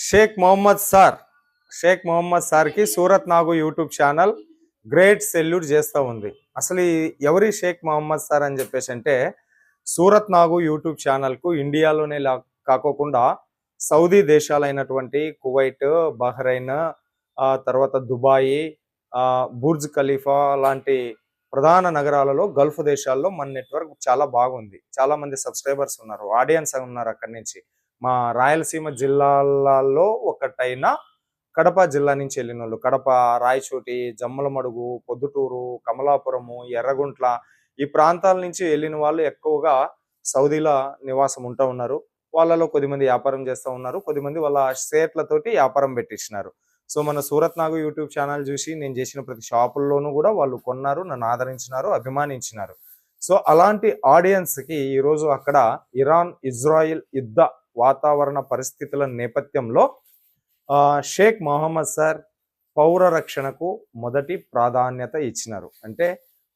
షేక్ మొహమ్మద్ సార్కి సూరత్ నాగు YouTube channel great salute చేస్తూ ఉంది. అసలు ఎవరి షేక్ మొహమ్మద్ సార్ అని చెప్పేసి అంటే సూరత్ నాగు యూట్యూబ్ ఛానల్కు ఇండియాలోనే కాకోకుండా సౌదీ దేశాలైనటువంటి కువైట్, బహ్రెయిన్, తర్వాత దుబాయ్, బుర్జ్ ఖలీఫా లాంటి ప్రధాన నగరాలలో గల్ఫ్ దేశాల్లో మన నెట్వర్క్ చాలా బాగుంది. చాలా మంది సబ్స్క్రైబర్స్ ఉన్నారు, ఆడియన్స్ ఉన్నారు. అక్కడి నుంచి మా రాయలసీమ జిల్లాలలో ఒకటైన కడప జిల్లా నుంచి వెళ్ళిన వాళ్ళు, కడప, రాయచోటి, జమ్మలమడుగు, పొద్దుటూరు, కమలాపురము, ఎర్రగుంట్ల ఈ ప్రాంతాల నుంచి వెళ్ళిన వాళ్ళు ఎక్కువగా సౌదీలో నివాసం ఉంటూ ఉన్నారు. వాళ్ళలో కొద్దిమంది వ్యాపారం చేస్తూ ఉన్నారు, కొద్దిమంది వాళ్ళ షేర్లతోటి వ్యాపారం పెట్టించినారు. సో మన సూరత్ నాగు యూట్యూబ్ ఛానల్ చూసి నేను చేసిన ప్రతి షాపుల్లోనూ కూడా వాళ్ళు కొన్నారు, నన్ను ఆదరించినారు, అభిమానించినారు. సో అలాంటి ఆడియన్స్కి ఈరోజు అక్కడ ఇరాన్ ఇజ్రాయిల్ యుద్ధ వాతావరణ పరిస్థితుల నేపథ్యంలో షేక్ మొహమ్మద్ సార్ పౌర రక్షణకు మొదటి ప్రాధాన్యత ఇచ్చినారు. అంటే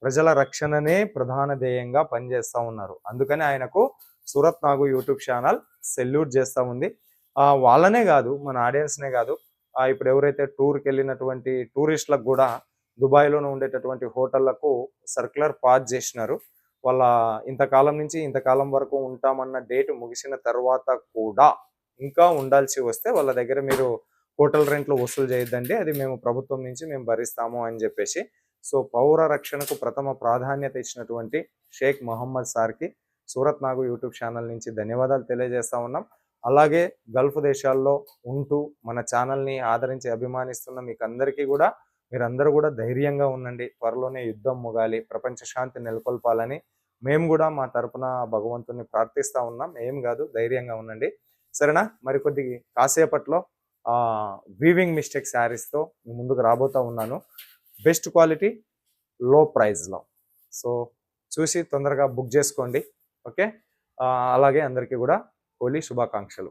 ప్రజల రక్షణనే ప్రధాన ధ్యేయంగా పనిచేస్తూ ఉన్నారు. అందుకని ఆయనకు సూరత్ నాగు యూట్యూబ్ ఛానల్ సెల్యూట్ చేస్తూ ఉంది. వాళ్ళనే కాదు, మన ఆడియన్స్నే కాదు, ఇప్పుడు ఎవరైతే టూర్కి వెళ్ళినటువంటి టూరిస్టులకు కూడా దుబాయ్లోనే ఉండేటటువంటి హోటళ్లకు సర్క్యులర్ పాస్ చేసినారు. వాళ్ళ ఇంతకాలం నుంచి ఇంతకాలం వరకు ఉంటామన్న డేట్ ముగిసిన తర్వాత కూడా ఇంకా ఉండాల్సి వస్తే వాళ్ళ దగ్గర మీరు హోటల్ రెంట్లు వసూలు చేయొద్దండి, అది మేము ప్రభుత్వం నుంచి మేము భరిస్తాము అని చెప్పేసి. సో పౌర రక్షణకు ప్రథమ ప్రాధాన్యత ఇచ్చినటువంటి షేక్ మొహమ్మద్ సార్కి సూరత్ నాగు యూట్యూబ్ ఛానల్ నుంచి ధన్యవాదాలు తెలియజేస్తా ఉన్నాం. అలాగే గల్ఫ్ దేశాల్లో ఉంటూ మన ఛానల్ని ఆదరించి అభిమానిస్తున్న మీకు అందరికీ కూడా మీరందరూ కూడా ధైర్యంగా ఉండండి. త్వరలోనే యుద్ధం ముగాలి, ప్రపంచ శాంతి నెలకొల్పాలని మేము కూడా మా తరపున భగవంతుని ప్రార్థిస్తూ ఉన్నాం. ఏం కాదు, ధైర్యంగా ఉండండి, సరేనా? మరికొద్ది కాసేపట్లో వీవింగ్ మిస్టేక్ శారీస్తో ముందుకు రాబోతూ ఉన్నాను, బెస్ట్ క్వాలిటీ లో ప్రైస్లో. సో చూసి తొందరగా బుక్ చేసుకోండి, ఓకే? అలాగే అందరికీ కూడా హోలీ శుభాకాంక్షలు.